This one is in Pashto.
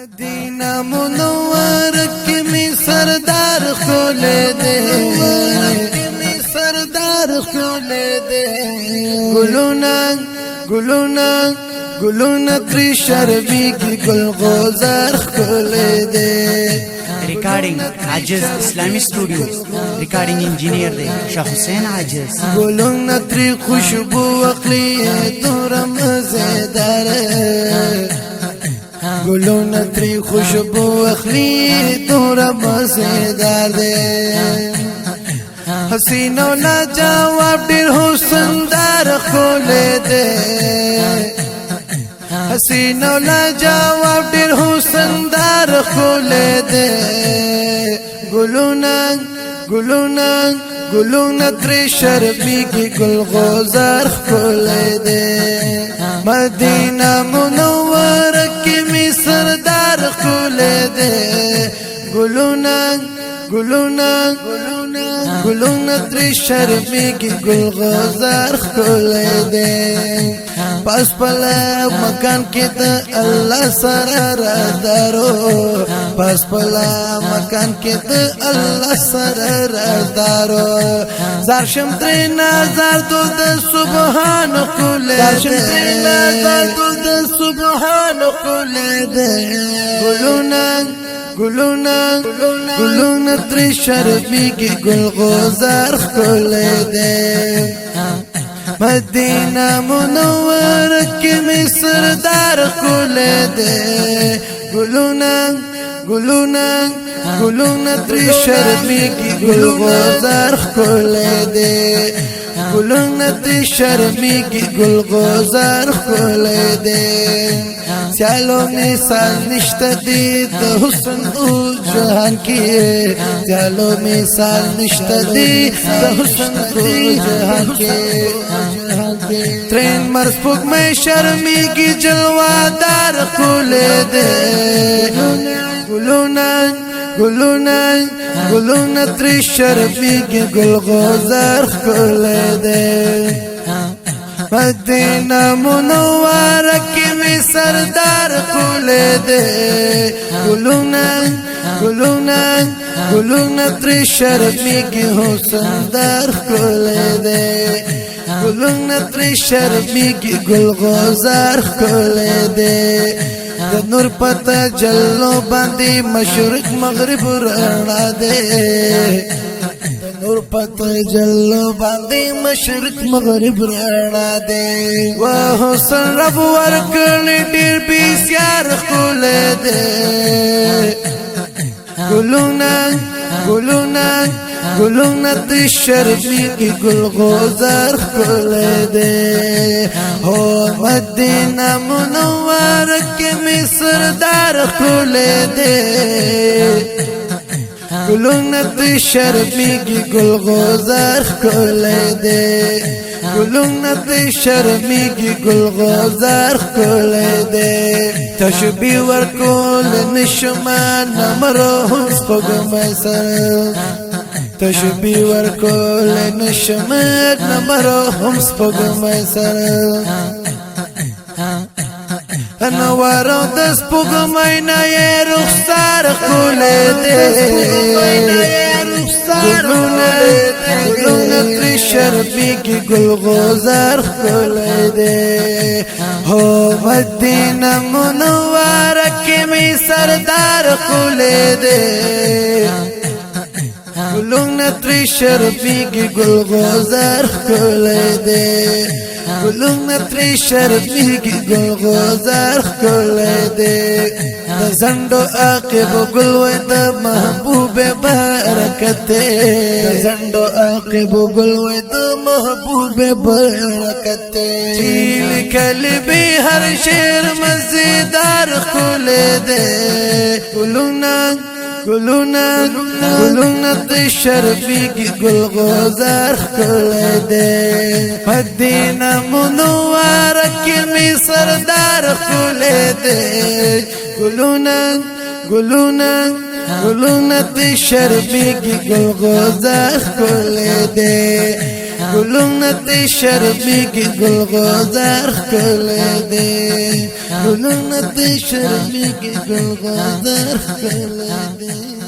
مدینہ منور کی می سردار کھولے دے سردار کھولے دے گلونا گلونا گلونا تری شربی کی گل غوزار کھولے دے Recording Ajiz Islamic Studio. Recording engineer de Shah Hussain Ajiz. گلونا تری خوشبو اقلی دورا مزیدار گلونا تری خوشبو اخلی دورا مزیدار دے حسینو لا جواب دیر حسن دار کھولے دے حسینو لا جواب دیر حسن دار کھولے دے گلونا گلونا گلونا تری شربی کی گل غوزار کھولے دے مدینہ منور کی می سردار کھولے دے گلونا گلونا گلونا تری شربی کی گل غوزار کھولے دے پس پلا مکان کی تا اللہ سر دارو پس پلا مکان کی تا اللہ سر دارو زارشم تری نظر دو دا سبحان کھولے دے زارشم تری نظر دو دا سبحان کھولے دے گلونا گلونا گلونا تری شربی کی گل غوزار کھولے دے مدینہ منور کی می سردار کھولے دے گلونا گلونا گلونا تری شربی کی گل غوزار کھولے دے گلونا تری شربی کی گل غوزار کھولے دے سیالو مثال نشتا دی دا حسن او جہان کی سیالو مثال نشتا دی دا حسن او جہان کی ترین مرز پوک میں شرمی کی جلوہ دار کھولے دے گلونا گلونا گلونا تری شرمی کی گل غوزار کھولے دے مدینہ منور کی می سردار کھولے دے گلونا گلونا گلونا تری شرمی کی حسن دار کھولے دے گلونا تری شرمی کی گل غوزار کھولے دے نور پتا جلو باندی مشرق مغرب رڑا دے نور پتا جلو باندی مشرق مغرب رڑا دے وہ حسن رب ورکلی دیر بیسیار کھولے دے گلونا گلونا گلونا تری شربی کی گل غوزار کھولے دے ہو مدینہ منور کی می سردار کھولے دے گلونا تری شربی کی گل غوزار کھولے دے گلونا تری شربی کی گل غوزار کھولے دے تشبیح ورکول نشمان نمرو سپگم سر تشبیح ورکول نشمان نمرو سپگم سر انوارو دس پگمائی نائی رخصار کھولے دے گلونا تری شربی کی گل غوزار کھولے دے ہو مدینہ منور کی می سردار کھولے دے گلونا تری شربی کی گل غوزار کھولے دے گلونا تری شربی کی گل غوزار کھولے دے دا زنڈو آقب گلوے دا محبوب برکت دا زنڈو آقب گلوے دا محبوب برکت چیل کلبی ہر شیر مزیدار کھولے دے گلونا گلونا گلونا تری شربی کی گل غوزار کھولے دے مدینہ منور کی می سردار کھولے دے گلونا گلونا گلونا تری شربی کی گل غوزار کھولے دے ګلونه ته شرمېږي ګلغوزار ښکلی دی ګلونه ته شرمېږي ګلغوزار ښکلی دی